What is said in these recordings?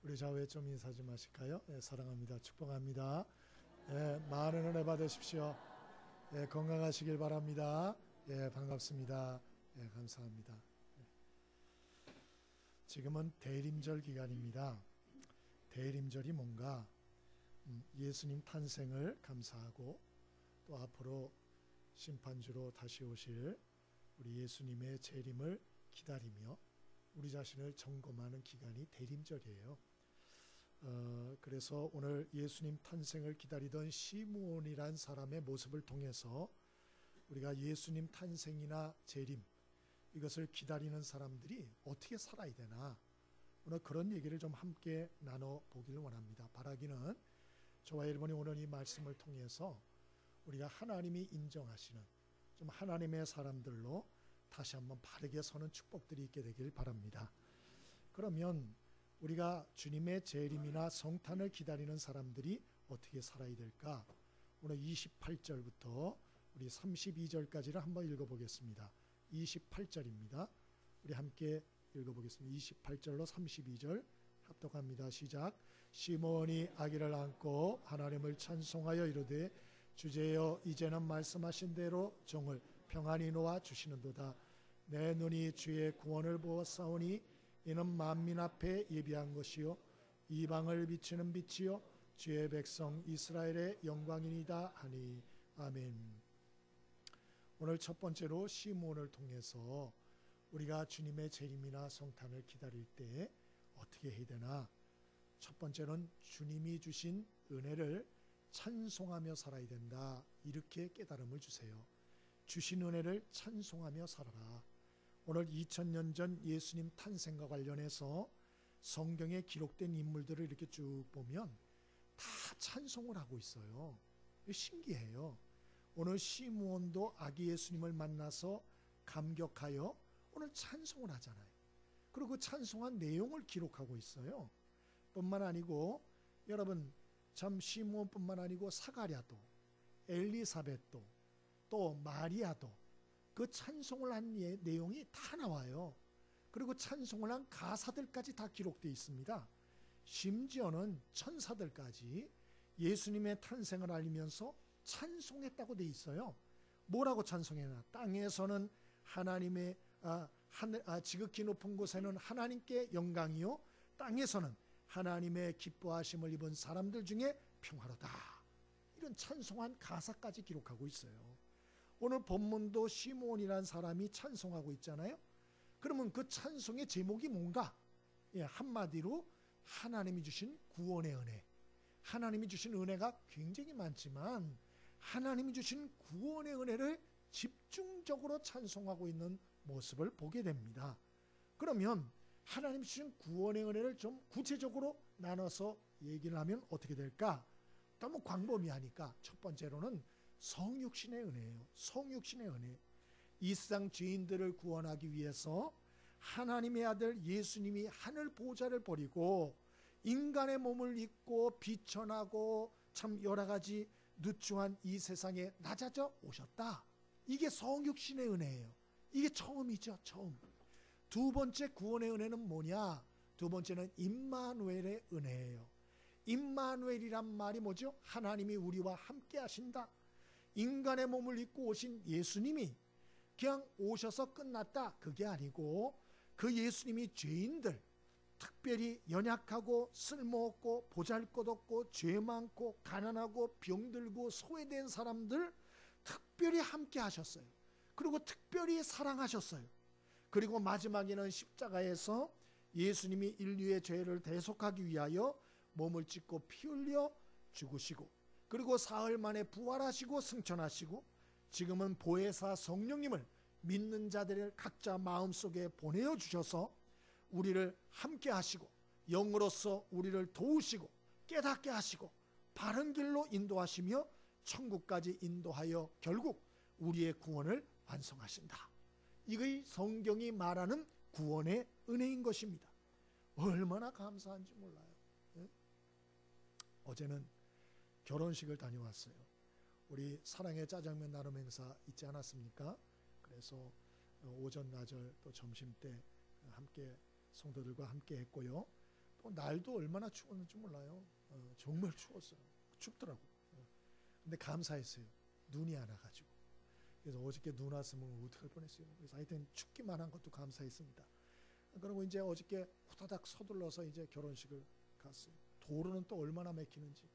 우리 좌우에 좀 인사 좀 하실까요? 예, 사랑합니다. 축복합니다. 예, 많은 은혜 받으십시오. 예, 건강하시길 바랍니다. 예, 반갑습니다. 예, 감사합니다. 지금은 대림절 기간입니다. 대림절이 뭔가 예수님 탄생을 감사하고 또 앞으로 심판주로 다시 오실 우리 예수님의 재림을 기다리며 우리 자신을 점검하는 기간이 대림절이에요. 그래서 오늘 예수님 탄생을 기다리던 시므온이란 사람의 모습을 통해서 우리가 예수님 탄생이나 재림 이것을 기다리는 사람들이 어떻게 살아야 되나 오늘 그런 얘기를 좀 함께 나눠보기를 원합니다. 바라기는 저와 여러분이 오늘 이 말씀을 통해서 우리가 하나님이 인정하시는 좀 하나님의 사람들로 다시 한번 바르게 서는 축복들이 있게 되길 바랍니다. 그러면 우리가 주님의 재림이나 성탄을 기다리는 사람들이 어떻게 살아야 될까? 오늘 28절부터 우리 32절까지를 한번 읽어보겠습니다. 28절입니다. 우리 함께 읽어보겠습니다. 28절로 32절 합독합니다. 시작. 시므온이 아기를 안고 하나님을 찬송하여 이르되 주제여 이제는 말씀하신 대로 종을 평안히 놓아 주시는도다. 내 눈이 주의 구원을 보았사오니 이는 만민 앞에 예비한 것이요 이방을 비추는 빛이요 주의 백성 이스라엘의 영광이니이다 하니. 아멘. 오늘 첫 번째로 시므온을 통해서 우리가 주님의 재림이나 성탄을 기다릴 때 어떻게 해야 되나? 첫 번째는 주님이 주신 은혜를 찬송하며 살아야 된다. 이렇게 깨달음을 주세요. 주신 은혜를 찬송하며 살아라. 오늘 2000년 전 예수님 탄생과 관련해서 성경에 기록된 인물들을 이렇게 쭉 보면 다 찬송을 하고 있어요. 신기해요. 오늘 시므온도 아기 예수님을 만나서 감격하여 오늘 찬송을 하잖아요. 그리고 그 찬송한 내용을 기록하고 있어요. 뿐만 아니고 여러분 참 시므온뿐만 아니고 사가랴도 엘리사벳도 또 마리아도 그 찬송을 한 내용이 다 나와요. 그리고 찬송을 한 가사들까지 다 기록되어 있습니다. 심지어는 천사들까지 예수님의 탄생을 알리면서 찬송했다고 되어 있어요. 뭐라고 찬송했나? 땅에서는 하나님의 지극히 높은 곳에는 하나님께 영광이요 땅에서는 하나님의 기뻐하심을 입은 사람들 중에 평화로다. 이런 찬송한 가사까지 기록하고 있어요. 오늘 본문도 시므온이라는 사람이 찬송하고 있잖아요. 그러면 그 찬송의 제목이 뭔가? 예, 한마디로 하나님이 주신 구원의 은혜. 하나님이 주신 은혜가 굉장히 많지만 하나님이 주신 구원의 은혜를 집중적으로 찬송하고 있는 모습을 보게 됩니다. 그러면 하나님이 주신 구원의 은혜를 좀 구체적으로 나눠서 얘기를 하면 어떻게 될까? 너무 광범위하니까 첫 번째로는 성육신의 은혜예요. 성육신의 은혜. 이 세상 죄인들을 구원하기 위해서 하나님의 아들 예수님이 하늘 보좌를 버리고 인간의 몸을 입고 비천하고 참 여러 가지 누추한 이 세상에 낮아져 오셨다. 이게 성육신의 은혜예요. 이게 처음이죠. 처음. 두 번째 구원의 은혜는 뭐냐? 두 번째는 임마누엘의 은혜예요. 임마누엘이란 말이 뭐죠? 하나님이 우리와 함께 하신다. 인간의 몸을 입고 오신 예수님이 그냥 오셔서 끝났다. 그게 아니고 그 예수님이 죄인들, 특별히 연약하고 쓸모없고 보잘것없고 죄 많고 가난하고 병들고 소외된 사람들 특별히 함께 하셨어요. 그리고 특별히 사랑하셨어요. 그리고 마지막에는 십자가에서 예수님이 인류의 죄를 대속하기 위하여 몸을 찢고 피 흘려 죽으시고 그리고 사흘 만에 부활하시고 승천하시고 지금은 보혜사 성령님을 믿는 자들을 각자 마음속에 보내어 주셔서 우리를 함께 하시고 영으로서 우리를 도우시고 깨닫게 하시고 바른 길로 인도하시며 천국까지 인도하여 결국 우리의 구원을 완성하신다. 이것이 성경이 말하는 구원의 은혜인 것입니다. 얼마나 감사한지 몰라요. 예? 어제는 결혼식을 다녀왔어요. 우리 사랑의 짜장면 나눔 행사 있지 않았습니까? 그래서 오전, 나절 또 점심 때 함께 성도들과 함께 했고요. 또 날도 얼마나 추웠는지 몰라요. 정말 추웠어요. 춥더라고. 근데 감사했어요. 눈이 안 와가지고. 그래서 어저께 눈 왔으면 어떡할 뻔했어요. 그래서 하여튼 춥기만 한 것도 감사했습니다. 그리고 이제 어저께 후다닥 서둘러서 이제 결혼식을 갔어요. 도로는 또 얼마나 막히는지.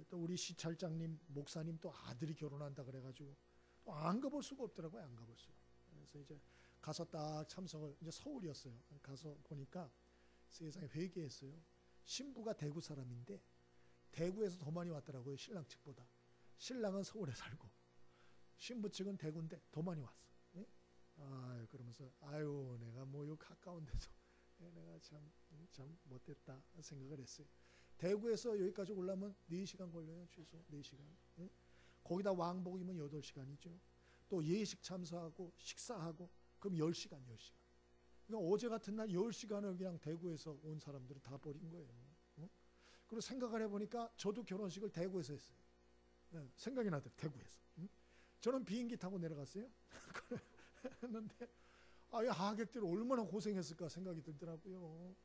또 우리 시찰장님, 목사님 또 아들이 결혼한다 그래가지고 또 안 가볼 수가 없더라고요. 안 가볼 수가. 그래서 이제 가서 딱 참석을, 이제 서울이었어요. 가서 보니까 세상에 회개했어요. 신부가 대구 사람인데 대구에서 더 많이 왔더라고요. 신랑 측보다. 신랑은 서울에 살고 신부 측은 대구인데 더 많이 왔어. 예? 그러면서 아유 내가 뭐 요 가까운 데서 내가 참 못됐다 생각을 했어요. 대구에서 여기까지 올라면 4시간 걸려요. 최소 4시간. 예? 거기다 왕복이면 8시간이죠. 또 예식 참석하고 식사하고 그럼 10시간. 그러니까 어제 같은 날 10시간을 그냥 대구에서 온 사람들은 다 버린 거예요. 그리고 생각을 해보니까 저도 결혼식을 대구에서 했어요. 생각이 나더라고요. 대구에서. 저는 비행기 타고 내려갔어요. 했는데 이 하객들이 얼마나 고생했을까 생각이 들더라고요.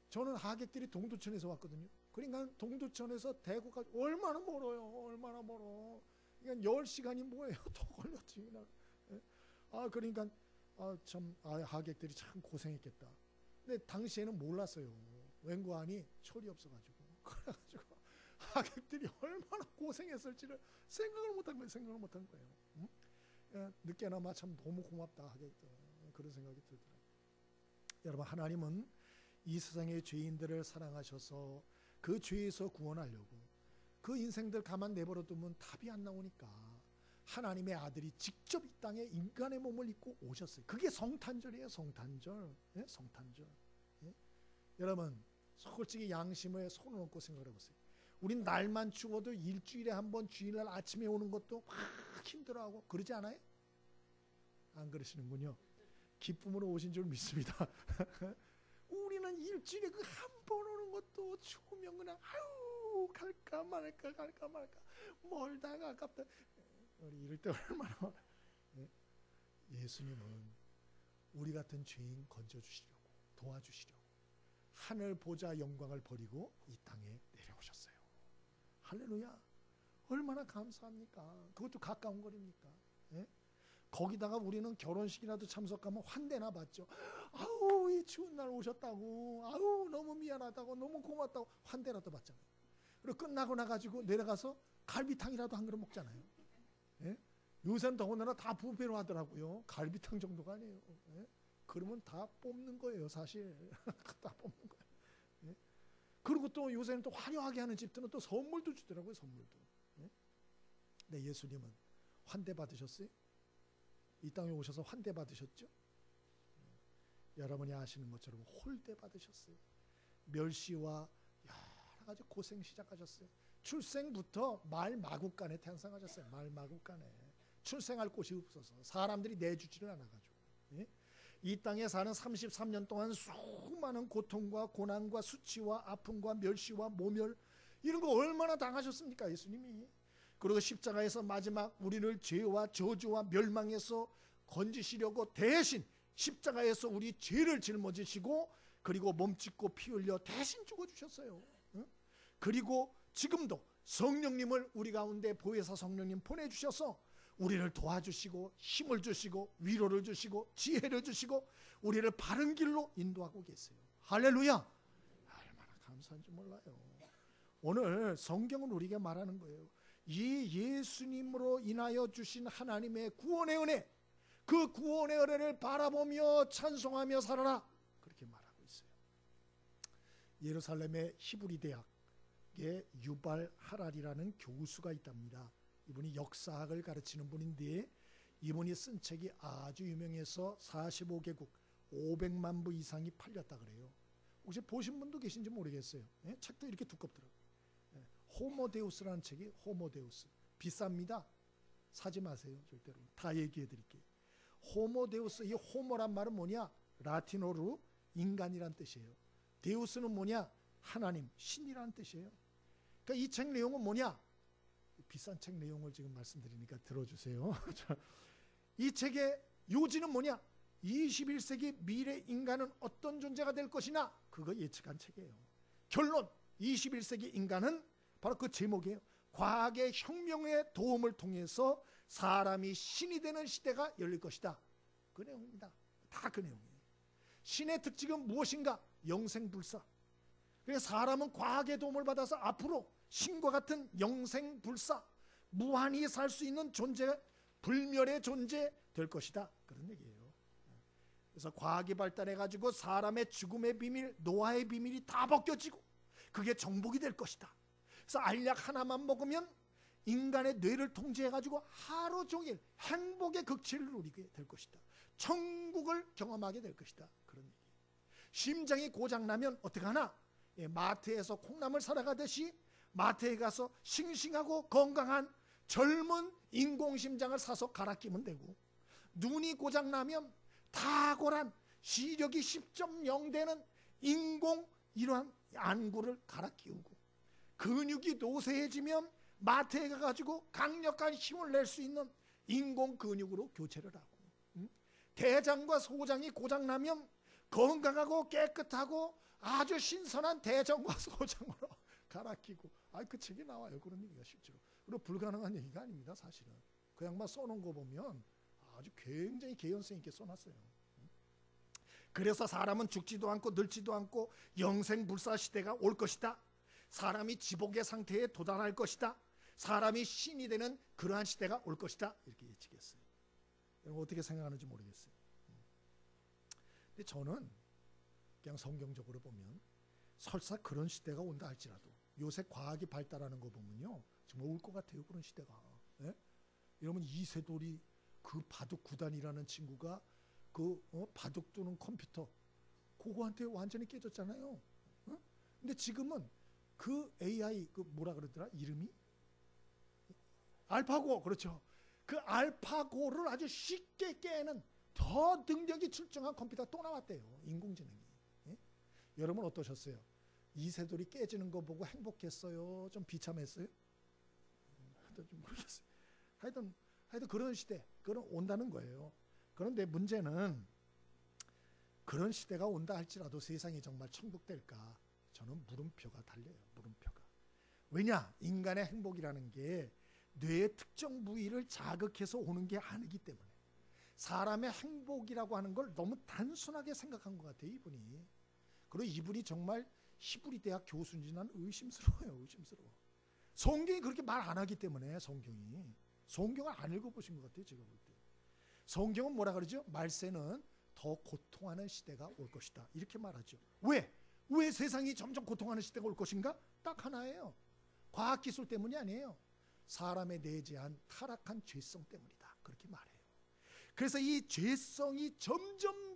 저는 하객들이 동두천에서 왔거든요. 그러니까 동두천에서 대구까지 얼마나 멀어요. 얼마나 멀어. 그러니까 10시간이 뭐예요. 더 걸렸지. 그러니까 하객들이 참 고생했겠다. 근데 당시에는 몰랐어요. 웬고하니 철이 없어가지고. 그래가지고 하객들이 얼마나 고생했을지를 생각을 못한 거예요. 늦게나마 참 너무 고맙다 하객들. 그런 생각이 들더라고요. 여러분, 하나님은 이 세상의 죄인들을 사랑하셔서 그 죄에서 구원하려고 그 인생들 가만 내버려 두면 답이 안 나오니까 하나님의 아들이 직접 이 땅에 인간의 몸을 입고 오셨어요. 그게 성탄절이에요. 성탄절. 예? 성탄절. 예? 여러분, 솔직히 양심에 손을 얹고 생각해 보세요. 우린 날만 추워도 일주일에 한 번 주일날 아침에 오는 것도 막 힘들어하고 그러지 않아요? 안 그러시는군요. 기쁨으로 오신 줄 믿습니다. 우리는 일주일에 그 한 번 오는 것도 추우면 그냥 아유 갈까 말까 멀다가 아깝다. 우리 이럴 때 얼마나 예수님은 우리 같은 죄인 건져주시려고 도와주시려고 하늘 보좌 영광을 버리고 이 땅에 내려오셨어요. 할렐루야. 얼마나 감사합니까? 그것도 가까운 거리입니까? 예? 거기다가 우리는 결혼식이라도 참석하면 환대나 받죠. 아우 이 추운 날 오셨다고, 아우 너무 미안하다고, 너무 고맙다고 환대라도 받잖아요. 그리고 끝나고 나가지고 내려가서 갈비탕이라도 한 그릇 먹잖아요. 예? 요새는 더군다나 다 부페로 하더라고요. 갈비탕 정도가 아니에요. 예? 그러면 다 뽑는 거예요, 사실. 다 뽑는 거예요. 예? 그리고 또 요새는 또 화려하게 하는 집들은 또 선물도 주더라고요, 선물도. 예? 네, 예수님은 환대 받으셨어요? 이 땅에 오셔서 환대 받으셨죠? 여러분이 아시는 것처럼 홀대 받으셨어요. 멸시와 여러 가지 고생 시작하셨어요. 출생부터 말 마구간에 탄생하셨어요. 말 마구간에. 출생할 곳이 없어서 사람들이 내주지를 않아가지고. 예? 이 땅에 사는 33년 동안 수많은 고통과 고난과 수치와 아픔과 멸시와 모멸 이런 거 얼마나 당하셨습니까, 예수님이. 그리고 십자가에서 마지막 우리를 죄와 저주와 멸망에서 건지시려고 대신 십자가에서 우리 죄를 짊어지시고 그리고 몸짓고 피 흘려 대신 죽어주셨어요. 응? 그리고 지금도 성령님을 우리 가운데 보혜사 성령님 보내주셔서 우리를 도와주시고 힘을 주시고 위로를 주시고 지혜를 주시고 우리를 바른 길로 인도하고 계세요. 할렐루야. 얼마나 감사한지 몰라요. 오늘 성경은 우리에게 말하는 거예요. 이 예수님으로 인하여 주신 하나님의 구원의 은혜, 그 구원의 은혜를 바라보며 찬송하며 살아라, 그렇게 말하고 있어요. 예루살렘의 히브리 대학에 유발 하랄이라는 교수가 있답니다. 이분이 역사학을 가르치는 분인데 이분이 쓴 책이 아주 유명해서 45개국 500만 부 이상이 팔렸다 그래요. 혹시 보신 분도 계신지 모르겠어요. 예? 책도 이렇게 두껍더라고요. 호모데우스라는 책이, 호모데우스 비쌉니다. 사지 마세요. 절대로. 다 얘기해 드릴게요. 호모데우스, 이 호모란 말은 뭐냐? 라틴어로 인간이란 뜻이에요. 데우스는 뭐냐? 하나님, 신이라는 뜻이에요. 그러니까 이 책 내용은 뭐냐? 비싼 책 내용을 지금 말씀드리니까 들어주세요. 이 책의 요지는 뭐냐? 21세기 미래 인간은 어떤 존재가 될 것이냐, 그거 예측한 책이에요. 결론, 21세기 인간은 바로 그 제목이에요. 과학의 혁명의 도움을 통해서 사람이 신이 되는 시대가 열릴 것이다. 그 내용입니다. 다 그 내용이에요. 신의 특징은 무엇인가? 영생불사. 그래서 사람은 과학의 도움을 받아서 앞으로 신과 같은 영생불사, 무한히 살 수 있는 존재, 불멸의 존재 될 것이다. 그런 얘기예요. 그래서 과학이 발달해가지고 사람의 죽음의 비밀, 노화의 비밀이 다 벗겨지고 그게 정복이 될 것이다. 그래서 알약 하나만 먹으면 인간의 뇌를 통제해가지고 하루 종일 행복의 극치를 누리게 될 것이다. 천국을 경험하게 될 것이다. 그런 얘기예요. 심장이 고장나면 어떻게 하나? 마트에서 콩나물 사러 가듯이 마트에 가서 싱싱하고 건강한 젊은 인공심장을 사서 갈아 끼면 되고, 눈이 고장나면 탁월한 시력이 10.0 되는 인공 이러한 안구를 갈아 끼우고, 근육이 노쇠해지면 마트에 가가지고 강력한 힘을 낼 수 있는 인공 근육으로 교체를 하고, 대장과 소장이 고장나면 건강하고 깨끗하고 아주 신선한 대장과 소장으로 갈아 끼고, 그 책이 나와요. 그런 얘기가 실제로. 그리고 불가능한 얘기가 아닙니다. 사실은 그 양반 써놓은 거 보면 아주 굉장히 개연성 있게 써놨어요. 그래서 사람은 죽지도 않고 늙지도 않고 영생불사 시대가 올 것이다. 사람이 지복의 상태에 도달할 것이다. 사람이 신이 되는 그러한 시대가 올 것이다. 이렇게 예측했어요. 여러분 어떻게 생각하는지 모르겠어요. 근데 저는 그냥 성경적으로 보면 설사 그런 시대가 온다 할지라도 요새 과학이 발달하는 거 보면요, 정말 올 것 같아요. 그런 시대가. 예? 여러분 이세돌이 그 바둑 구단이라는 친구가 그 바둑 두는 컴퓨터 그거한테 완전히 깨졌잖아요. 근데 지금은 그 AI 그 뭐라 그러더라 이름이? 알파고. 그렇죠. 그 알파고를 아주 쉽게 깨는 더 능력이 출중한 컴퓨터가 또 나왔대요. 인공지능이. 예? 여러분 어떠셨어요? 이세돌이 깨지는 거 보고 행복했어요? 좀 비참했어요? 좀 모르겠어요. 하여튼 그런 시대, 그런 온다는 거예요. 그런데 문제는 그런 시대가 온다 할지라도 세상이 정말 천국 될까? 저는 물음표가 달려요. 물음표가. 왜냐? 인간의 행복이라는 게 뇌의 특정 부위를 자극해서 오는 게 아니기 때문에. 사람의 행복이라고 하는 걸 너무 단순하게 생각한 것 같아요. 이분이. 그리고 이분이 정말 히브리 대학 교수인지 난 의심스러워요. 의심스러워. 성경이 그렇게 말 안 하기 때문에. 성경을 안 읽어보신 것 같아요. 제가 볼 때. 성경은 뭐라 그러죠? 말세는 더 고통하는 시대가 올 것이다. 이렇게 말하죠. 왜? 왜 세상이 점점 고통하는 시대가 올 것인가? 딱 하나예요. 과학기술 때문이 아니에요. 사람의 내재한 타락한 죄성 때문이다. 그렇게 말해요. 그래서 이 죄성이 점점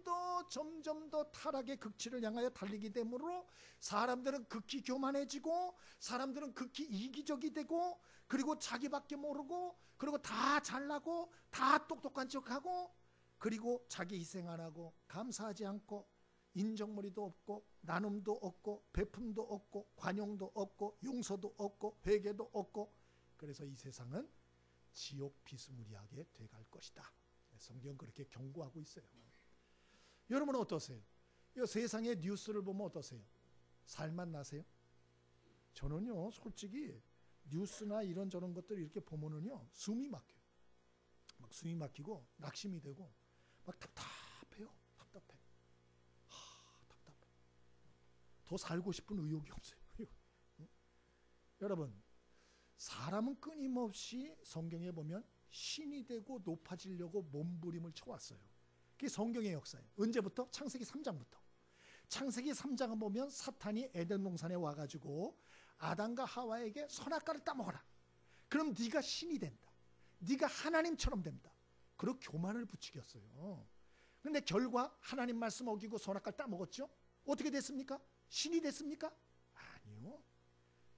더 타락의 극치를 향하여 달리게 되므로 사람들은 극히 교만해지고, 사람들은 극히 이기적이 되고, 그리고 자기밖에 모르고, 그리고 다 잘나고 다 똑똑한 척하고, 그리고 자기 희생 안 하고 감사하지 않고 인정머리도 없고 나눔도 없고 베품도 없고 관용도 없고 용서도 없고 회개도 없고, 그래서 이 세상은 지옥 비스무리하게 돼갈 것이다. 성경은 그렇게 경고하고 있어요. 여러분은 어떠세요? 이 세상의 뉴스를 보면 어떠세요? 살맛 나세요? 저는요 솔직히 뉴스나 이런저런 것들 이렇게 보면은요 숨이 막혀요. 막 숨이 막히고 낙심이 되고 막 답답해요. 답답해. 답답해. 더 살고 싶은 의욕이 없어요. 여러분, 사람은 끊임없이 성경에 보면 신이 되고 높아지려고 몸부림을 쳐왔어요. 그게 성경의 역사예요. 언제부터? 창세기 3장부터. 창세기 3장을 보면 사탄이 에덴 동산에 와가지고 아담과 하와에게 선악과를 따먹어라. 그럼 네가 신이 된다. 네가 하나님처럼 된다. 그리고 교만을 부추겼어요. 그런데 결과 하나님 말씀 어기고 선악과를 따먹었죠. 어떻게 됐습니까? 신이 됐습니까? 아니요.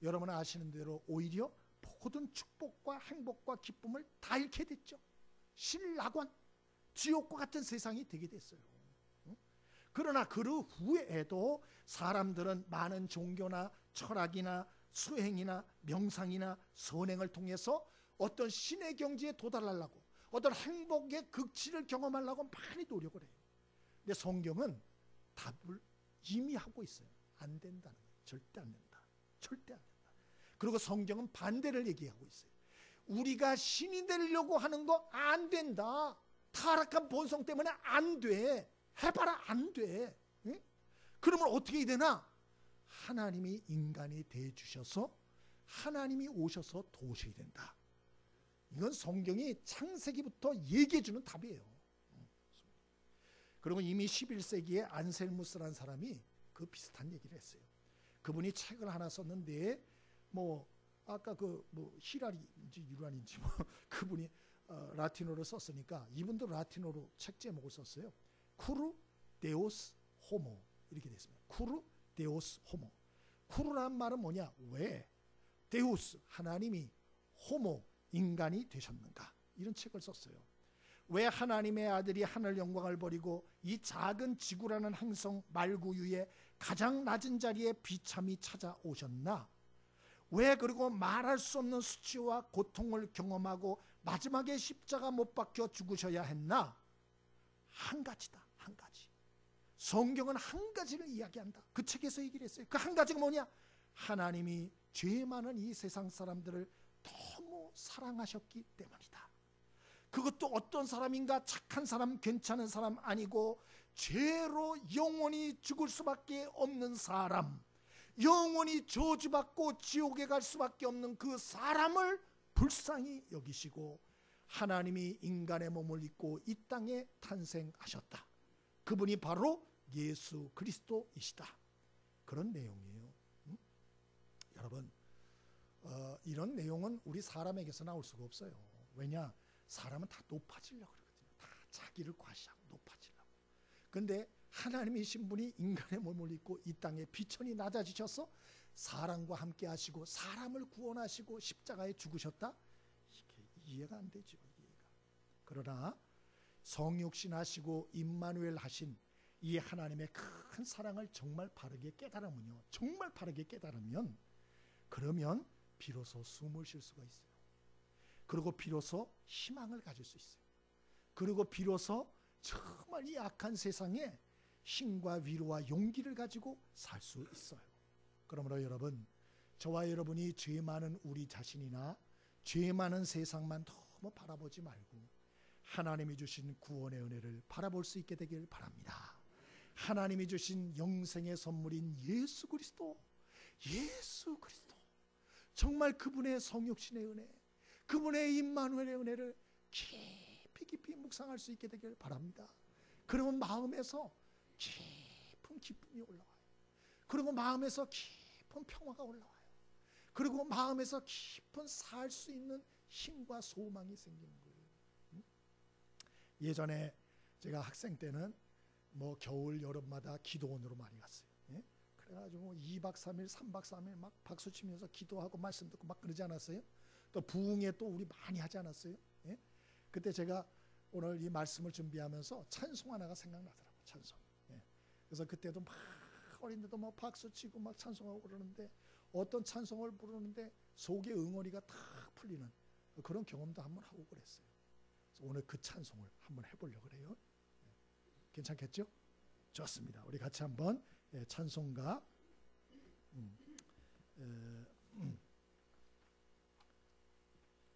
여러분 아시는 대로 오히려 모든 축복과 행복과 기쁨을 다 잃게 됐죠. 신락원, 지옥과 같은 세상이 되게 됐어요. 그러나 그 후에도 사람들은 많은 종교나 철학이나 수행이나 명상이나 선행을 통해서 어떤 신의 경지에 도달하려고, 어떤 행복의 극치를 경험하려고 많이 노력을 해요. 근데 성경은 답을 이미 하고 있어요. 안 된다는 거예요. 절대 안 된다. 절대 안 된다. 그리고 성경은 반대를 얘기하고 있어요. 우리가 신이 되려고 하는 거 안 된다. 타락한 본성 때문에 안 돼. 해봐라 안 돼. 응? 그러면 어떻게 되나? 하나님이 인간이 되어주셔서 하나님이 오셔서 도우셔야 된다. 이건 성경이 창세기부터 얘기해주는 답이에요. 그리고 이미 11세기에 안셀무스라는 사람이 그 비슷한 얘기를 했어요. 그분이 책을 하나 썼는데 뭐 아까 그 뭐 히라리인지 유란인지 뭐 그분이 라틴어로 썼으니까 이분도 라틴어로 책 제목을 썼어요. 쿠르 데오스 호모 이렇게 됐습니다. 쿠르 데오스 호모. 쿠르란 말은 뭐냐? 왜 데우스 하나님이 호모 인간이 되셨는가? 이런 책을 썼어요. 왜 하나님의 아들이 하늘 영광을 버리고 이 작은 지구라는 행성 말구유의 가장 낮은 자리에 비참히 찾아오셨나? 왜 그리고 말할 수 없는 수치와 고통을 경험하고 마지막에 십자가 못 박혀 죽으셔야 했나? 한 가지다. 한 가지. 성경은 한 가지를 이야기한다. 그 책에서 얘기를 했어요. 그 한 가지가 뭐냐? 하나님이 죄 많은 이 세상 사람들을 너무 사랑하셨기 때문이다. 그것도 어떤 사람인가? 착한 사람, 괜찮은 사람 아니고 죄로 영원히 죽을 수밖에 없는 사람, 영원히 저주받고 지옥에 갈 수밖에 없는 그 사람을 불쌍히 여기시고 하나님이 인간의 몸을 입고 이 땅에 탄생하셨다. 그분이 바로 예수 그리스도이시다. 그런 내용이에요. 여러분, 이런 내용은 우리 사람에게서 나올 수가 없어요. 왜냐? 사람은 다 높아지려고 그러거든요. 다 자기를 과시하고 높아지려고. 그런데 하나님이신 분이 인간의 몸을 입고 이 땅에 비천히 낮아지셔서 사람과 함께 하시고 사람을 구원하시고 십자가에 죽으셨다? 이게 이해가 안 되죠. 이해가. 그러나 성육신 하시고 임마누엘 하신 이 하나님의 큰 사랑을 정말 바르게 깨달으면요, 정말 바르게 깨달으면 그러면 비로소 숨을 쉴 수가 있어요. 그리고 비로소 희망을 가질 수 있어요. 그리고 비로소 정말 이 악한 세상에 힘과 위로와 용기를 가지고 살 수 있어요. 그러므로 여러분, 저와 여러분이 죄 많은 우리 자신이나 죄 많은 세상만 너무 바라보지 말고 하나님이 주신 구원의 은혜를 바라볼 수 있게 되길 바랍니다. 하나님이 주신 영생의 선물인 예수 그리스도, 예수 그리스도, 정말 그분의 성육신의 은혜, 그분의 임마누엘의 은혜를 깊이 깊이 묵상할 수 있게 되길 바랍니다. 그러면 마음에서 깊은 기쁨이 올라와요. 그리고 마음에서 깊은 평화가 올라와요. 그리고 마음에서 깊은 살 수 있는 힘과 소망이 생기는 거예요. 예전에 제가 학생 때는 뭐 겨울 여름마다 기도원으로 많이 갔어요. 예? 그래가지고 2박 3일 3박 3일 막 박수 치면서 기도하고 말씀 듣고 막 그러지 않았어요? 또 부흥회 또 우리 많이 하지 않았어요? 예? 그때 제가 오늘 이 말씀을 준비하면서 찬송 하나가 생각나더라고요. 찬송. 예. 그래서 그때도 막 어린데도 막 박수 치고 막 찬송하고 그러는데 어떤 찬송을 부르는데 속에 응어리가 탁 풀리는 그런 경험도 한번 하고 그랬어요. 그래서 오늘 그 찬송을 한번 해보려고 그래요. 괜찮겠죠? 좋습니다. 우리 같이 한번 찬송가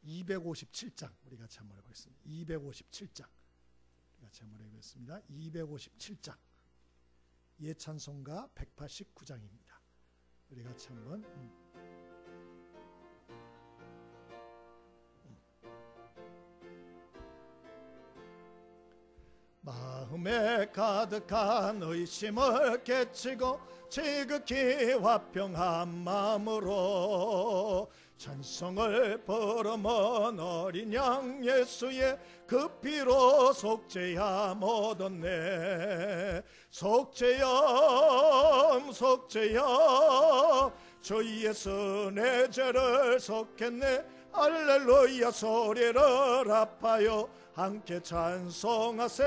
257장 우리 같이 한번 해보겠습니다. 257장 우리 같이 한번 해보겠습니다. 257장 예찬송가 189장입니다. 우리 같이 한번 마음에 가득한 의심을 깨치고 지극히 화평한 마음으로 찬송을 부르면 어린 양 예수의 그 피로 속죄함 얻었네. 속죄함 속죄함 주 예수 내 죄를 속했네. 할렐루야 소리를 아파요 함께 찬송하세.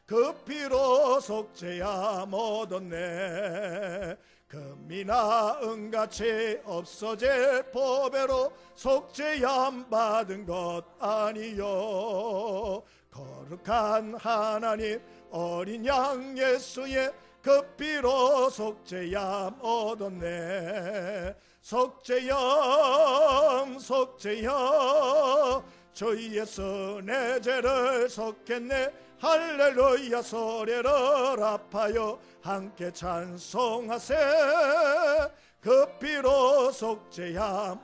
그 피로 속죄함 얻었네. 금이나 은같이 없어질 보배로 속죄함 받은 것 아니요. 거룩한 하나님 어린 양 예수의 그 피로 속죄함 얻었네. 속죄함 속죄함 주 예수 내 죄를 속했네. 할렐루야 소리를 아파요 함께 찬송하세. 그 피로 속죄함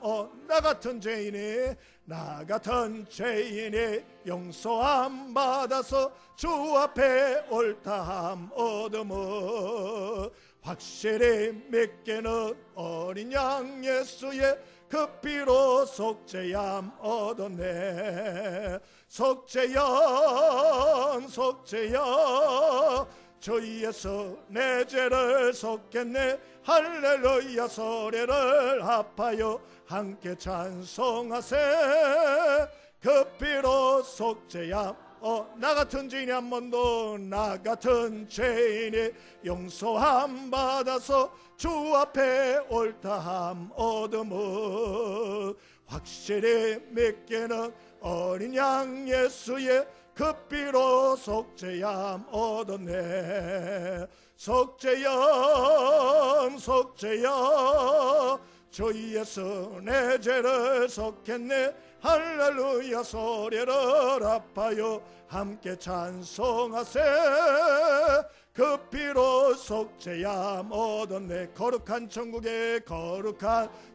나 같은 죄인이 용서함 받아서 주 앞에 옳다함 얻음을 확실히 믿기는 어린 양 예수의 그 피로 속죄함 얻었네. 속죄함 속죄함 주 예수 내 죄를 속했네. 할렐루야 소리를 아파요 함께 찬송하세. 그 피로 속죄함 나 같은 죄인이 한 번도 나 같은 죄인이 용서함 받아서 주 앞에 옳다함 얻음을 확실히 믿기는 어린 양 예수의 그 피로 속죄함 얻었네. 속죄함 속죄함 주 예수 내 죄를 속했네. 할렐루야 소리를 아파요 함께 찬송하세. 그 피로 속죄함 얻었네. 거룩한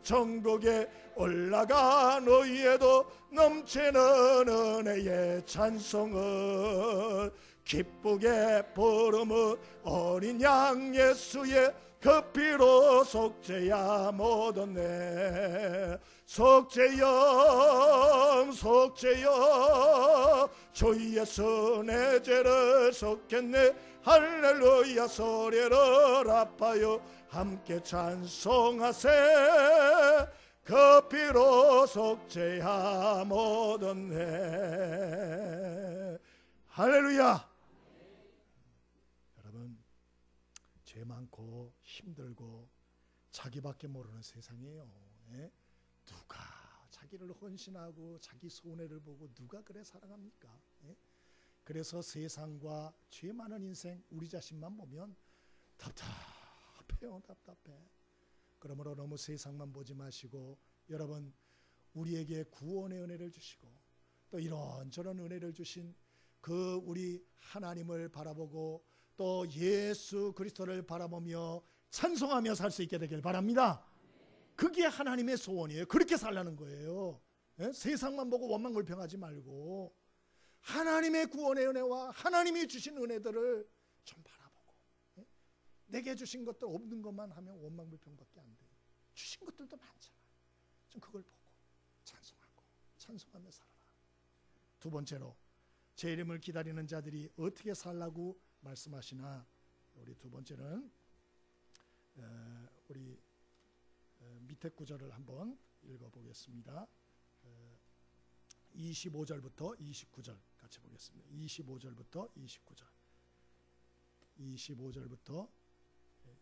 천국에 올라간 후에도 넘치는 은혜의 찬송을 기쁘게 부르는 어린 양 예수의 그 피로 속죄함 얻었네. 속죄함 속죄함 주 예수 내 죄를 속했네. 할렐루야 소리를 아파요 함께 찬송하세. 그 피로 속죄함 얻었네. 할렐루야. 여러분 죄 많고 힘들고 자기밖에 모르는 세상이에요. 예? 누가 자기를 헌신하고 자기 손해를 보고 누가 그래 사랑합니까? 예? 그래서 세상과 죄 많은 인생 우리 자신만 보면 답답해요. 답답해. 그러므로 너무 세상만 보지 마시고 여러분 우리에게 구원의 은혜를 주시고 또 이런저런 은혜를 주신 그 우리 하나님을 바라보고 또 예수 그리스도를 바라보며 찬송하며 살 수 있게 되길 바랍니다. 그게 하나님의 소원이에요. 그렇게 살라는 거예요. 예? 세상만 보고 원망불평하지 말고 하나님의 구원의 은혜와 하나님이 주신 은혜들을 좀 바라보고 예? 내게 주신 것들 없는 것만 하면 원망불평밖에 안 돼요. 주신 것들도 많잖아요. 좀 그걸 보고 찬송하고 찬송하며 살아라. 두 번째로 제 이름을 기다리는 자들이 어떻게 살라고 말씀하시나. 우리 두 번째는 우리 밑에 구절을 한번 읽어보겠습니다. 25절부터 29절 같이 보겠습니다. 25절부터 29절 25절부터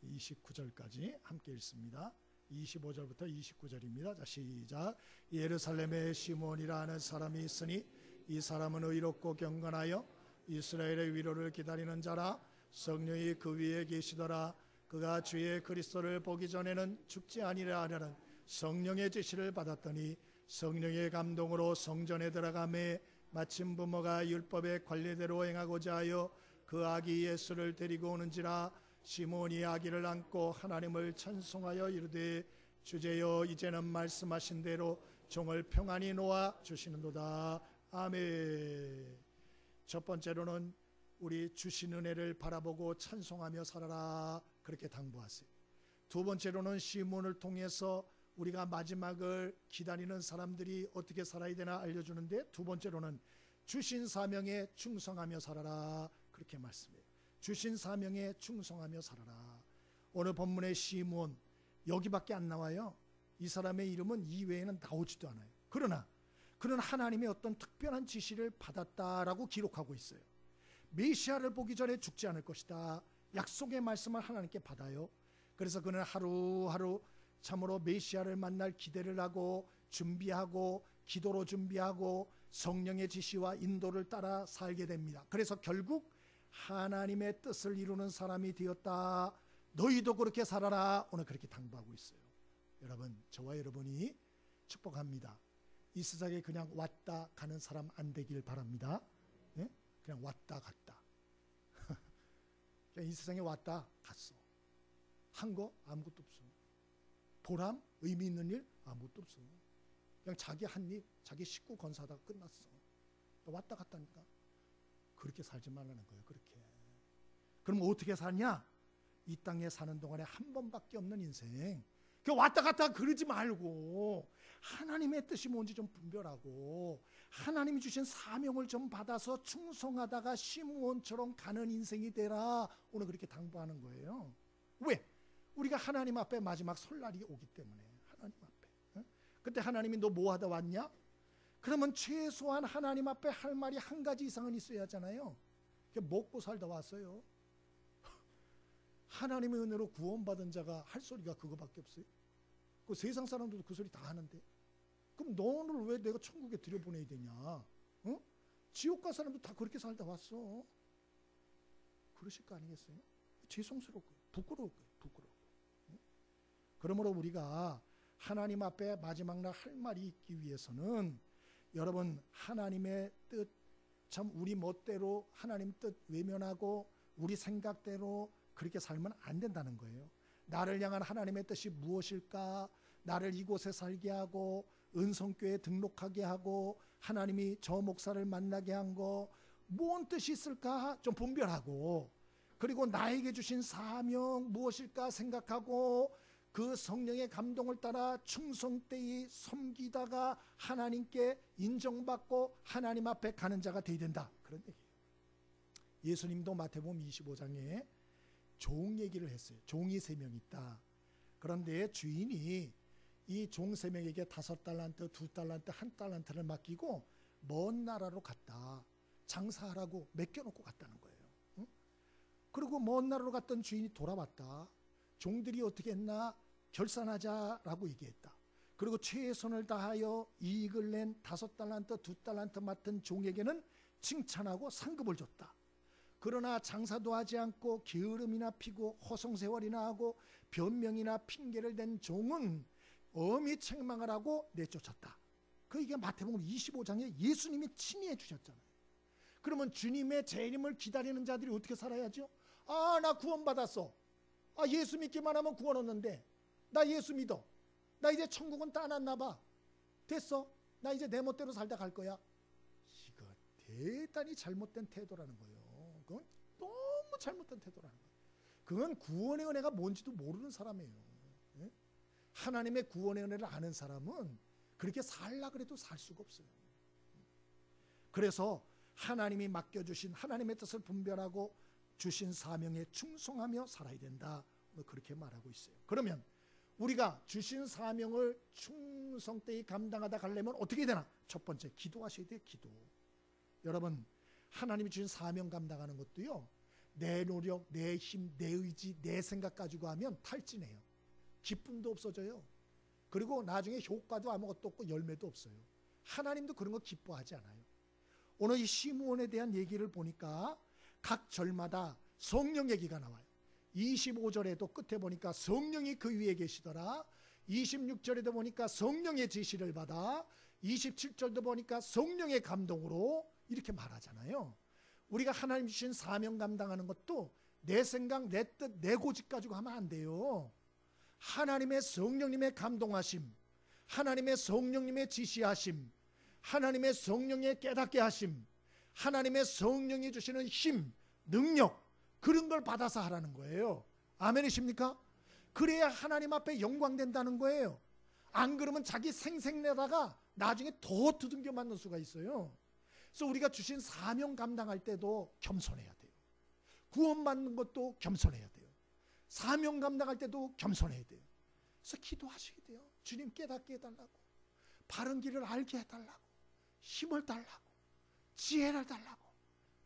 29절까지 함께 읽습니다. 25절부터 29절입니다. 자, 시작. 예루살렘에 시몬이라 하는 사람이 있으니 이 사람은 의롭고 경건하여 이스라엘의 위로를 기다리는 자라. 성령이 그 위에 계시더라. 그가 주의 그리스도를 보기 전에는 죽지 아니라 하려는 성령의 지시를 받았더니 성령의 감동으로 성전에 들어가매 마침 부모가 율법의 관례대로 행하고자 하여 그 아기 예수를 데리고 오는지라. 시몬이 아기를 안고 하나님을 찬송하여 이르되 주제여 이제는 말씀하신 대로 종을 평안히 놓아 주시는도다. 아멘. 첫 번째로는 우리 주신 은혜를 바라보고 찬송하며 살아라, 그렇게 당부하세요. 두 번째로는 시몬을 통해서 우리가 마지막을 기다리는 사람들이 어떻게 살아야 되나 알려주는데, 두 번째로는 주신 사명에 충성하며 살아라, 그렇게 말씀해요. 주신 사명에 충성하며 살아라. 오늘 본문의 시몬 여기밖에 안 나와요. 이 사람의 이름은 이외에는 나오지도 않아요. 그러나 그는 하나님의 어떤 특별한 지시를 받았다라고 기록하고 있어요. 메시아를 보기 전에 죽지 않을 것이다, 약속의 말씀을 하나님께 받아요. 그래서 그는 하루하루 참으로 메시아를 만날 기대를 하고 준비하고 기도로 준비하고 성령의 지시와 인도를 따라 살게 됩니다. 그래서 결국 하나님의 뜻을 이루는 사람이 되었다. 너희도 그렇게 살아라. 오늘 그렇게 당부하고 있어요. 여러분, 저와 여러분이 축복합니다. 이 세상에 그냥 왔다 가는 사람 안 되길 바랍니다. 네? 그냥 왔다 갔다. 그냥 이 세상에 왔다 갔어. 한 거 아무것도 없어. 보람, 의미 있는 일 아무것도 없어. 그냥 자기 한 입, 자기 식구 건사하다가 끝났어. 왔다 갔다니까. 그렇게 살지 말라는 거예요. 그렇게. 그럼 어떻게 사냐? 이 땅에 사는 동안에 한 번밖에 없는 인생. 그 왔다 갔다 그러지 말고 하나님의 뜻이 뭔지 좀 분별하고 하나님이 주신 사명을 좀 받아서 충성하다가 시므온처럼 가는 인생이 되라. 오늘 그렇게 당부하는 거예요. 왜? 우리가 하나님 앞에 마지막 설날이 오기 때문에. 하나님 앞에. 그때 하나님이 너 뭐 하다 왔냐? 그러면 최소한 하나님 앞에 할 말이 한 가지 이상은 있어야 하잖아요. 먹고 살다 왔어요. 하나님의 은혜로 구원받은 자가 할 소리가 그거밖에 없어요. 그 세상 사람들도 그 소리 다 하는데, 그럼 너를 왜 내가 천국에 들여보내야 되냐? 어? 지옥 갈 사람도 다 그렇게 살다 왔어. 그러실 거 아니겠어요? 죄송스럽고 부끄러울 거예요. 부끄러워. 그러므로 우리가 하나님 앞에 마지막 날 할 말이 있기 위해서는 여러분, 하나님의 뜻, 참 우리 멋대로 하나님 뜻 외면하고 우리 생각대로 그렇게 살면 안 된다는 거예요. 나를 향한 하나님의 뜻이 무엇일까? 나를 이곳에 살게 하고 은성교회에 등록하게 하고 하나님이 저 목사를 만나게 한 거 뭔 뜻이 있을까? 좀 분별하고, 그리고 나에게 주신 사명 무엇일까 생각하고 그 성령의 감동을 따라 충성되이 섬기다가 하나님께 인정받고 하나님 앞에 가는 자가 되어야 된다. 그런 얘기예요. 예수님도 마태복음 25장에 종 얘기를 했어요. 종이 3명 있다. 그런데 주인이 이 종 3명에게 5달란트, 2달란트, 1달란트를 맡기고 먼 나라로 갔다. 장사하라고 맡겨놓고 갔다는 거예요. 응? 그리고 먼 나라로 갔던 주인이 돌아왔다. 종들이 어떻게 했나? 결산하자라고 얘기했다. 그리고 최선을 다하여 이익을 낸 5달란트, 2달란트 맡은 종에게는 칭찬하고 상급을 줬다. 그러나 장사도 하지 않고 게으름이나 피고 허송세월이나 하고 변명이나 핑계를 댄 종은 엄히 책망을 하고 내쫓았다. 이게 마태복음 25장에 예수님이 친히 해주셨잖아요. 그러면 주님의 재림을 기다리는 자들이 어떻게 살아야죠? 아, 나 구원받았어. 아, 예수 믿기만 하면 구원 얻는데 나 예수 믿어. 나 이제 천국은 따놨나 봐. 됐어. 나 이제 내 멋대로 살다 갈 거야. 이거 대단히 잘못된 태도라는 거예요. 그건 너무 잘못된 태도라는 거예요. 그건 구원의 은혜가 뭔지도 모르는 사람이에요. 예? 하나님의 구원의 은혜를 아는 사람은 그렇게 살라 그래도 살 수가 없어요. 그래서 하나님이 맡겨주신 하나님의 뜻을 분별하고 주신 사명에 충성하며 살아야 된다. 그렇게 말하고 있어요. 그러면 우리가 주신 사명을 충성되이 감당하다 가려면 어떻게 되나? 첫 번째, 기도하셔야 돼요. 기도. 여러분, 하나님이 주신 사명 감당하는 것도요, 내 노력, 내 힘, 내 의지, 내 생각 가지고 하면 탈진해요. 기쁨도 없어져요. 그리고 나중에 효과도 아무것도 없고 열매도 없어요. 하나님도 그런 거 기뻐하지 않아요. 오늘 이 시므온에 대한 얘기를 보니까 각 절마다 성령 얘기가 나와요. 25절에도 끝에 보니까 성령이 그 위에 계시더라. 26절에도 보니까 성령의 지시를 받아. 27절도 보니까 성령의 감동으로 이렇게 말하잖아요. 우리가 하나님 주신 사명 감당하는 것도 내 생각, 내 뜻, 내 고집 가지고 하면 안 돼요. 하나님의 성령님의 감동하심, 하나님의 성령님의 지시하심, 하나님의 성령의 깨닫게 하심, 하나님의 성령이 주시는 힘, 능력, 그런 걸 받아서 하라는 거예요. 아멘이십니까? 그래야 하나님 앞에 영광된다는 거예요. 안 그러면 자기 생색내다가 나중에 더 두들겨 맞는 수가 있어요. 그래서 우리가 주신 사명 감당할 때도 겸손해야 돼요. 구원받는 것도 겸손해야 돼요. 사명 감당할 때도 겸손해야 돼요. 그래서 기도하셔야 돼요. 주님 깨닫게 해달라고, 바른 길을 알게 해달라고, 힘을 달라고, 지혜를 달라고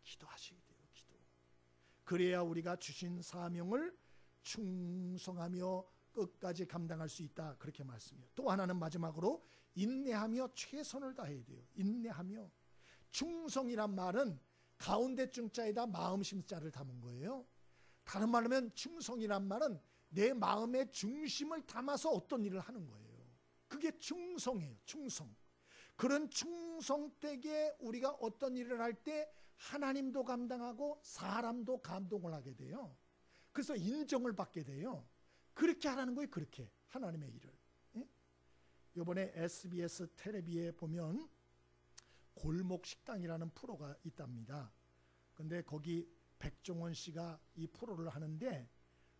기도하셔야 돼요. 기도. 그래야 우리가 주신 사명을 충성하며 끝까지 감당할 수 있다. 그렇게 말씀해요. 또 하나는 마지막으로 인내하며 최선을 다해야 돼요. 인내하며. 충성이란 말은 가운데 중자에다 마음 심자를 담은 거예요. 다른 말로 하면 충성이란 말은 내 마음의 중심을 담아서 어떤 일을 하는 거예요. 그게 충성이에요. 충성. 그런 충성되게 우리가 어떤 일을 할 때 하나님도 감당하고 사람도 감동을 하게 돼요. 그래서 인정을 받게 돼요. 그렇게 하라는 거예요. 그렇게 하나님의 일을. 이번에 SBS 텔레비에 보면 골목 식당이라는 프로가 있답니다. 근데 거기 백종원 씨가 이 프로를 하는데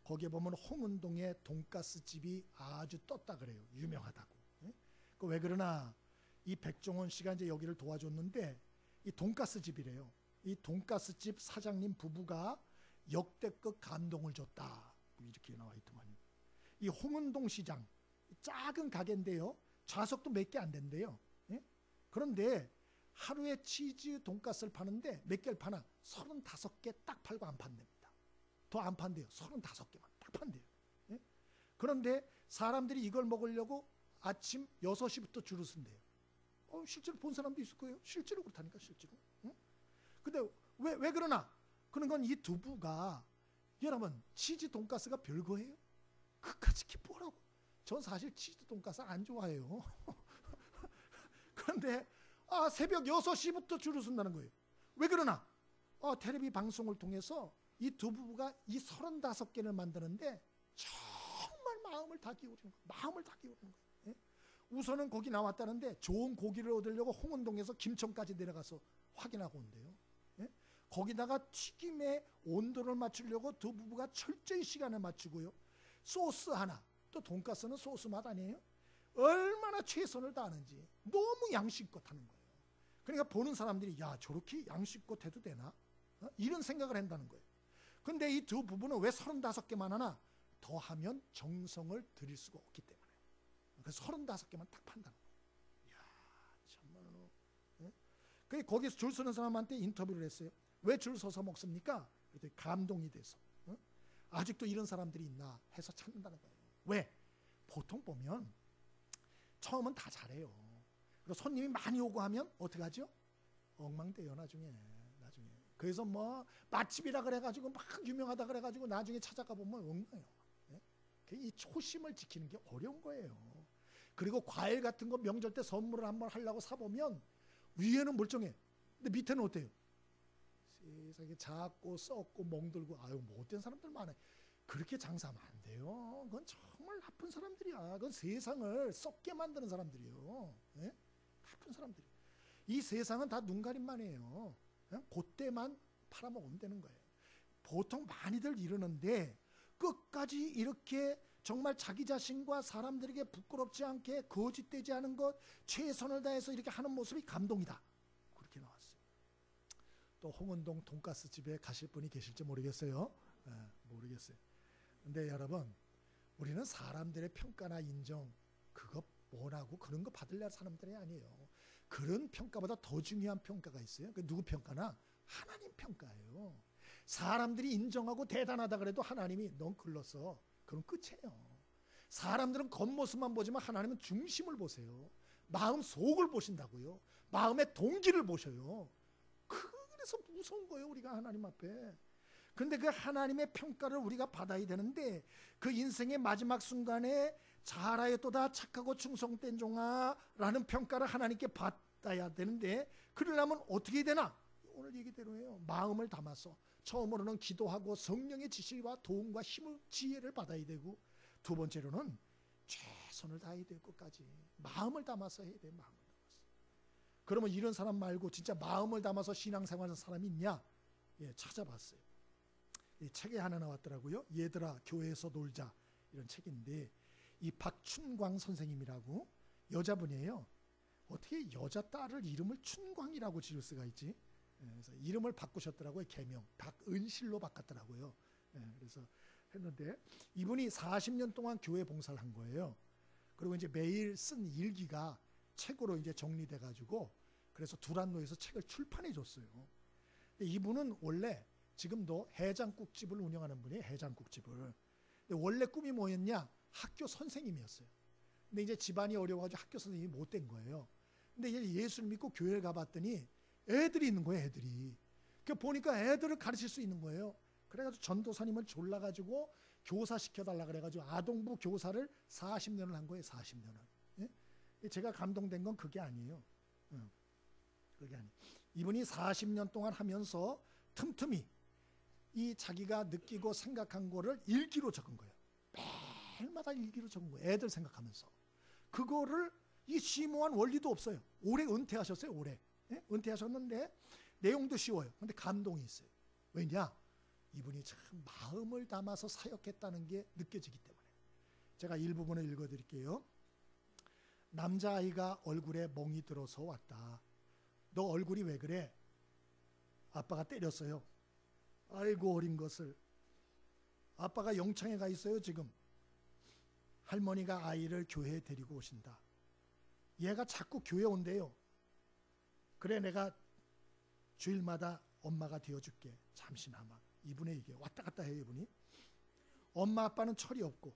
거기에 보면 홍은동의 돈가스 집이 아주 떴다 그래요. 유명하다고. 그 왜 그러나 이 백종원 씨가 이제 여기를 도와줬는데 이 돈가스 집이래요. 이 돈가스 집 사장님 부부가 역대급 감동을 줬다. 이렇게 나와 있더만요. 이 홍은동 시장 작은 가게인데요. 좌석도 몇 개 안 된대요. 그런데 하루에 치즈 돈가스를 파는데 몇 개를 파나? 35개 딱 팔고 안 판답니다. 더 안 판대요. 35개만 딱 판대요. 그런데 사람들이 이걸 먹으려고 아침 6시부터 줄을 쓴대요. 실제로 본 사람도 있을 거예요. 실제로 그렇다니까 실제로. 근데 왜 그러나? 그런 건 이 두 부가 여러분 치즈 돈가스가 별거예요? 그까지 기뻐하라고. 전 사실 치즈 돈가스 안 좋아해요. 그런데 새벽 6시부터 줄을 쓴다는 거예요. 왜 그러나? 텔레비 방송을 통해서 이 두 부부가 이 35개를 만드는데 정말 마음을 다 기울이는 거예요. 마음을 다 기울이는 거예요. 우선은 거기 나왔다는데 좋은 고기를 얻으려고 홍은동에서 김천까지 내려가서 확인하고 온대요. 거기다가 튀김의 온도를 맞추려고 두 부부가 철저히 시간을 맞추고요. 소스 하나, 또 돈가스는 소스 맛 아니에요? 얼마나 최선을 다하는지 너무 양심껏 하는 거예요. 그러니까 보는 사람들이 야 저렇게 양심껏 해도 되나? 이런 생각을 한다는 거예요. 근데 이 두 부부는 왜 35개만 하나? 더 하면 정성을 들일 수가 없기 때문에. 그래서 35개만 딱 판다는 거예요. 이야 정말로. 거기서 줄 서는 사람한테 인터뷰를 했어요. 왜 줄 서서 먹습니까? 그랬더니 감동이 돼서. 아직도 이런 사람들이 있나 해서 찾는다는 거예요. 왜? 보통 보면 처음은 다 잘해요. 그리고 손님이 많이 오고 하면 어떻게 하죠? 엉망돼요 나중에. 그래서 뭐 맛집이라 그래가지고 막 유명하다 그래가지고 나중에 찾아가 보면 엉망해요. 이 초심을 지키는 게 어려운 거예요. 그리고 과일 같은 거 명절 때 선물을 한번 하려고 사보면 위에는 멀쩡해. 근데 밑에는 어때요? 세상에 작고 썩고 멍들고 못된 사람들 많아요. 그렇게 장사하면 안 돼요. 그건 정말 나쁜 사람들이야. 그건 세상을 썩게 만드는 사람들이에요. 나쁜 사람들이. 이 세상은 다 눈가림만이에요. 그때만 팔아먹으면 되는 거예요. 보통 많이들 이러는데 끝까지 이렇게 정말 자기 자신과 사람들에게 부끄럽지 않게 거짓되지 않은 것 최선을 다해서 이렇게 하는 모습이 감동이다. 그렇게 나왔어요. 또 홍은동 돈가스 집에 가실 분이 계실지 모르겠어요. 모르겠어요. 근데 여러분 우리는 사람들의 평가나 인정 그거 뭐라고 그런 거 받으려 사람들이 아니에요. 그런 평가보다 더 중요한 평가가 있어요. 그 누구 평가나? 하나님 평가예요. 사람들이 인정하고 대단하다 그래도 하나님이 넌 글렀어. 그럼 끝이에요. 사람들은 겉모습만 보지만 하나님은 중심을 보세요. 마음 속을 보신다고요. 마음의 동기를 보셔요. 그래서 무서운 거예요. 우리가 하나님 앞에. 그런데 그 하나님의 평가를 우리가 받아야 되는데 그 인생의 마지막 순간에 잘하였도다 착하고 충성된 종아 라는 평가를 하나님께 받아야 되는데 그러려면 어떻게 해야 되나? 오늘 얘기대로예요. 마음을 담아서 처음으로는 기도하고 성령의 지시와 도움과 힘을 지혜를 받아야 되고 두 번째로는 최선을 다해야 될 것까지 마음을 담아서 해야 돼요. 마음을 담아서. 그러면 이런 사람 말고 진짜 마음을 담아서 신앙생활하는 사람이 있냐? 찾아봤어요. 책에 하나 나왔더라고요. 얘들아 교회에서 놀자 이런 책인데 이 박춘광 선생님이라고 여자분이에요. 어떻게 여자 딸을 이름을 춘광이라고 지을 수가 있지? 그래서 이름을 바꾸셨더라고요. 개명 박은실로 바꿨더라고요. 그래서 했는데 이분이 40년 동안 교회 봉사를 한 거예요. 그리고 이제 매일 쓴 일기가 책으로 이제 정리돼 가지고 그래서 두란노에서 책을 출판해 줬어요. 근데 이분은 원래 지금도 해장국집을 운영하는 분이에요. 해장국집을. 근데 원래 꿈이 뭐였냐? 학교 선생님이었어요. 근데 이제 집안이 어려워가지고 학교 선생님이 못 된 거예요. 근데 이제 예수를 믿고 교회를 가봤더니 애들이 있는 거예요. 애들이. 그 보니까 애들을 가르칠 수 있는 거예요. 그래가지고 전도사님을 졸라가지고 교사 시켜달라 그래가지고 아동부 교사를 40년을 한 거예요. 40년을. 예? 제가 감동된 건 그게 아니에요. 그게 아니에요. 이분이 40년 동안 하면서 틈틈이 이 자기가 느끼고 생각한 거를 일기로 적은 거예요. 매일마다 일기로 적은 거예요. 애들 생각하면서. 그거를 이 심오한 원리도 없어요. 올해 은퇴하셨어요. 올해. 예? 은퇴하셨는데 내용도 쉬워요. 근데 감동이 있어요. 왜냐? 이분이 참 마음을 담아서 사역했다는 게 느껴지기 때문에. 제가 일부분을 읽어드릴게요. 남자아이가 얼굴에 멍이 들어서 왔다. 너 얼굴이 왜 그래? 아빠가 때렸어요. 아이고 어린 것을. 아빠가 영창에 가 있어요 지금. 할머니가 아이를 교회에 데리고 오신다. 얘가 자꾸 교회 온대요. 그래 내가 주일마다 엄마가 되어줄게. 잠시나마. 이분의 얘기예요. 왔다 갔다 해요 이분이. 엄마 아빠는 철이 없고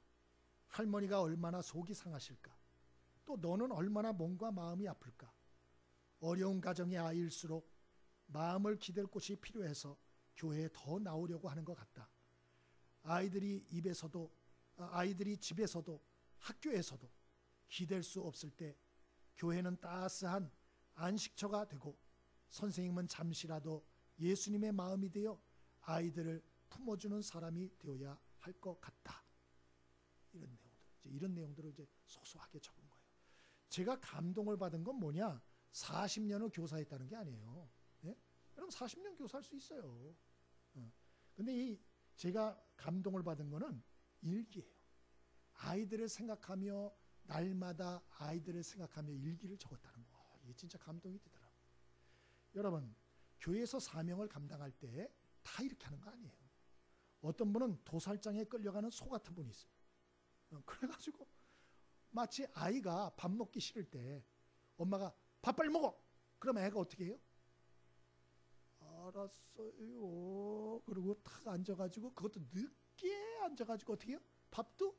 할머니가 얼마나 속이 상하실까. 또 너는 얼마나 몸과 마음이 아플까. 어려운 가정의 아이일수록 마음을 기댈 곳이 필요해서 교회에 더 나오려고 하는 것 같다. 아이들이 집에서도 학교에서도 기댈 수 없을 때 교회는 따스한 안식처가 되고 선생님은 잠시라도 예수님의 마음이 되어 아이들을 품어주는 사람이 되어야 할 것 같다. 이런 내용들을 이제 소소하게 적은 거예요. 제가 감동을 받은 건 뭐냐? 40년을 교사했다는 게 아니에요. 예? 여러분 40년 교사할 수 있어요. 근데 제가 감동을 받은 거는 일기예요. 아이들을 생각하며 날마다 아이들을 생각하며 일기를 적었다는 거. 이게 진짜 감동이 되더라고요. 여러분 교회에서 사명을 감당할 때 다 이렇게 하는 거 아니에요. 어떤 분은 도살장에 끌려가는 소 같은 분이 있어요. 그래가지고 마치 아이가 밥 먹기 싫을 때 엄마가 밥 빨리 먹어. 그럼 애가 어떻게 해요? 알았어요. 그리고 탁 앉아가지고 그것도 늦게 앉아가지고 어떻게 해요? 밥도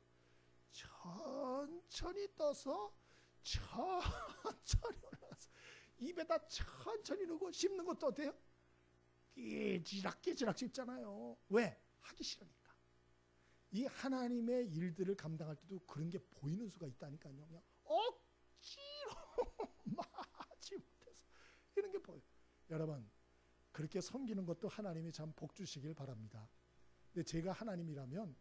천천히 떠서 천천히 올라가서 입에다 천천히 넣고 씹는 것도 어때요? 깨지락깨지락 씹잖아요. 왜? 하기 싫으니까. 이 하나님의 일들을 감당할 때도 그런 게 보이는 수가 있다니까요. 그냥 억지로 마지 못해서 이런 게 보여요. 여러분 그렇게 섬기는 것도 하나님이 참 복 주시길 바랍니다. 근데 제가 하나님이라면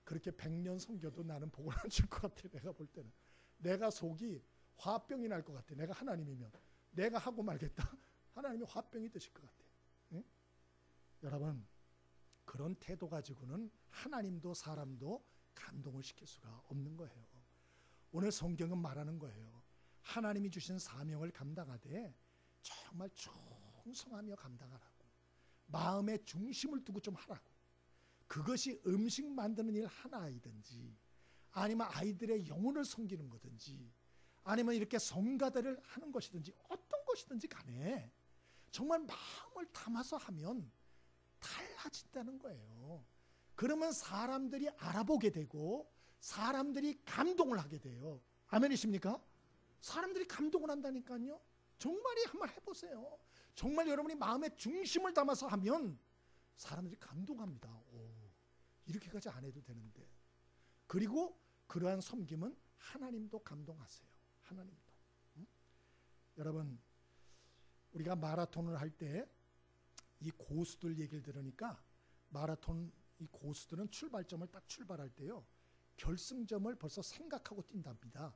그렇게 100년 섬겨도 나는 복을 안 줄 것 같아. 내가 볼 때는 내가 속이 화병이 날 것 같아. 내가 하나님이면 내가 하고 말겠다. 하나님이 화병이 되실 것 같아. 응? 여러분 그런 태도 가지고는 하나님도 사람도 감동을 시킬 수가 없는 거예요. 오늘 성경은 말하는 거예요. 하나님이 주신 사명을 감당하되 정말 충성하며 감당하라고. 마음의 중심을 두고 좀 하라고. 그것이 음식 만드는 일 하나이든지 아니면 아이들의 영혼을 섬기는 거든지 아니면 이렇게 성가대를 하는 것이든지 어떤 것이든지 간에 정말 마음을 담아서 하면 달라진다는 거예요. 그러면 사람들이 알아보게 되고 사람들이 감동을 하게 돼요. 아멘이십니까? 사람들이 감동을 한다니까요. 정말이 한번 해보세요. 정말 여러분이 마음의 중심을 담아서 하면 사람들이 감동합니다. 이렇게까지 안 해도 되는데. 그리고 그러한 섬김은 하나님도 감동하세요. 하나님도. 여러분 우리가 마라톤을 할 때 이 고수들 얘기를 들으니까 마라톤 이 고수들은 출발점을 딱 출발할 때요. 결승점을 벌써 생각하고 뛴답니다.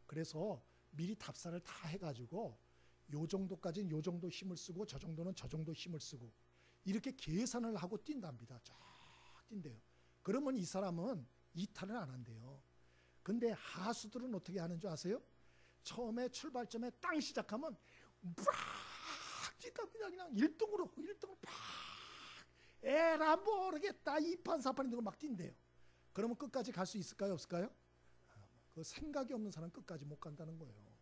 그래서 미리 답사를 다 해가지고 요 정도까지는 요 정도 힘을 쓰고 저 정도는 저 정도 힘을 쓰고 이렇게 계산을 하고 뛴답니다. 쫙 뛴대요. 그러면 이 사람은 이탈을 안 한대요. 근데 하수들은 어떻게 하는 줄 아세요? 처음에 출발점에 땅 시작하면 막 뛰답니다. 그냥 1등으로 팍 에라 모르겠다 2판 4판 이런 거 막 뛴대요. 그러면 끝까지 갈 수 있을까요? 없을까요? 그 생각이 없는 사람은 끝까지 못 간다는 거예요.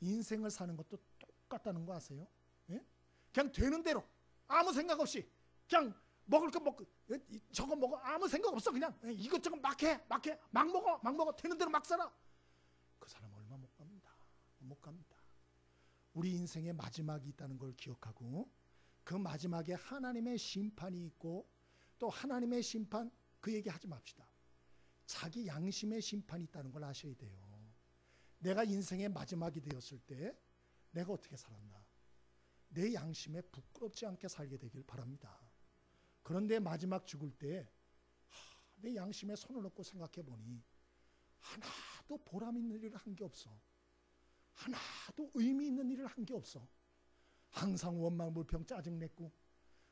인생을 사는 것도 똑같다는 거 아세요? 예? 그냥 되는 대로 아무 생각 없이 그냥 먹을 거 먹고 저거 먹어 아무 생각 없어. 그냥 이것저것 막 먹어 되는 대로 막 살아. 그 사람 얼마 못 갑니다. 못 갑니다. 우리 인생의 마지막이 있다는 걸 기억하고 그 마지막에 하나님의 심판이 있고, 또 하나님의 심판, 그 얘기하지 맙시다. 자기 양심의 심판이 있다는 걸 아셔야 돼요. 내가 인생의 마지막이 되었을 때 내가 어떻게 살았나, 내 양심에 부끄럽지 않게 살게 되길 바랍니다. 그런데 마지막 죽을 때 내 양심에 손을 얹고 생각해 보니 하나도 보람 있는 일을 한 게 없어. 하나도 의미 있는 일을 한 게 없어. 항상 원망불평 짜증냈고,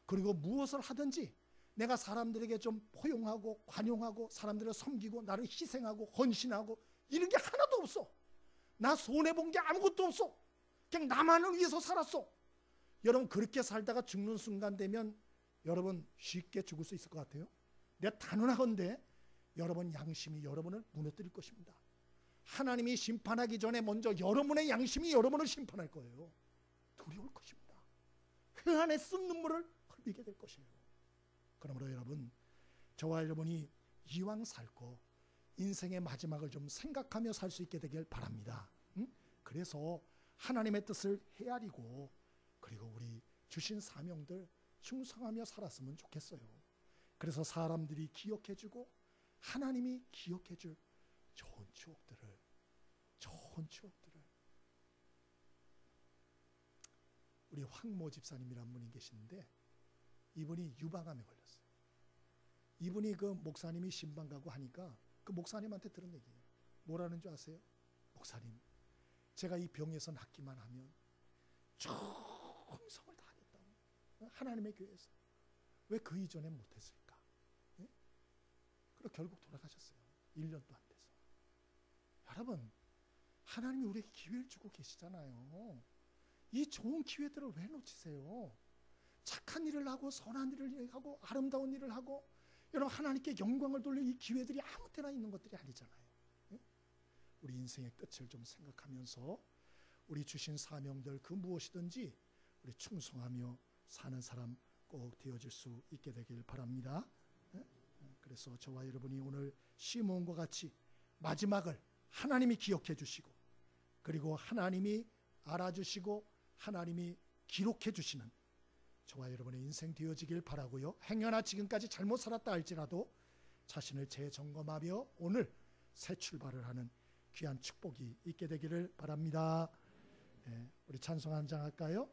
그리고 무엇을 하든지 내가 사람들에게 좀 포용하고 관용하고 사람들을 섬기고 나를 희생하고 헌신하고 이런 게 하나도 없어. 나 손해본 게 아무것도 없어. 그냥 나만을 위해서 살았어. 여러분, 그렇게 살다가 죽는 순간 되면 여러분 쉽게 죽을 수 있을 것 같아요? 내가 단언하건대 여러분 양심이 여러분을 무너뜨릴 것입니다. 하나님이 심판하기 전에 먼저 여러분의 양심이 여러분을 심판할 거예요. 두려울 것입니다. 그 안에 쓴 눈물을 흘리게 될 것이에요. 그러므로 여러분, 저와 여러분이 이왕 살고 인생의 마지막을 좀 생각하며 살 수 있게 되길 바랍니다. 그래서 하나님의 뜻을 헤아리고, 그리고 우리 주신 사명들 충성하며 살았으면 좋겠어요. 그래서 사람들이 기억해주고 하나님이 기억해줄 좋은 추억들을 우리 황모 집사님이란 분이 계시는데, 이분이 유방암에 걸렸어요. 이분이 그 목사님이 신방 가고 하니까 그 목사님한테 들은 얘기예요. 뭐라는 줄 아세요? 목사님, 제가 이 병에서 낫기만 하면 충성을 다하겠다고. 하나님의 교회에서 왜 그 이전에 못했을까? 예? 그리고 결국 돌아가셨어요. 1년도 안 돼서. 여러분, 하나님이 우리에게 기회를 주고 계시잖아요. 이 좋은 기회들을 왜 놓치세요? 착한 일을 하고 선한 일을 하고 아름다운 일을 하고 여러분 하나님께 영광을 돌릴 이 기회들이 아무 때나 있는 것들이 아니잖아요. 예? 우리 인생의 끝을 좀 생각하면서 우리 주신 사명들 그 무엇이든지 우리 충성하며 사는 사람 꼭 되어질 수 있게 되길 바랍니다. 예? 그래서 저와 여러분이 오늘 시므온과 같이 마지막을 하나님이 기억해 주시고, 그리고 하나님이 알아주시고 하나님이 기록해 주시는 저와 여러분의 인생 되어지길 바라고요. 행여나 지금까지 잘못 살았다 할지라도 자신을 재점검하며 오늘 새 출발을 하는 귀한 축복이 있게 되기를 바랍니다. 우리 찬송 한 장 할까요?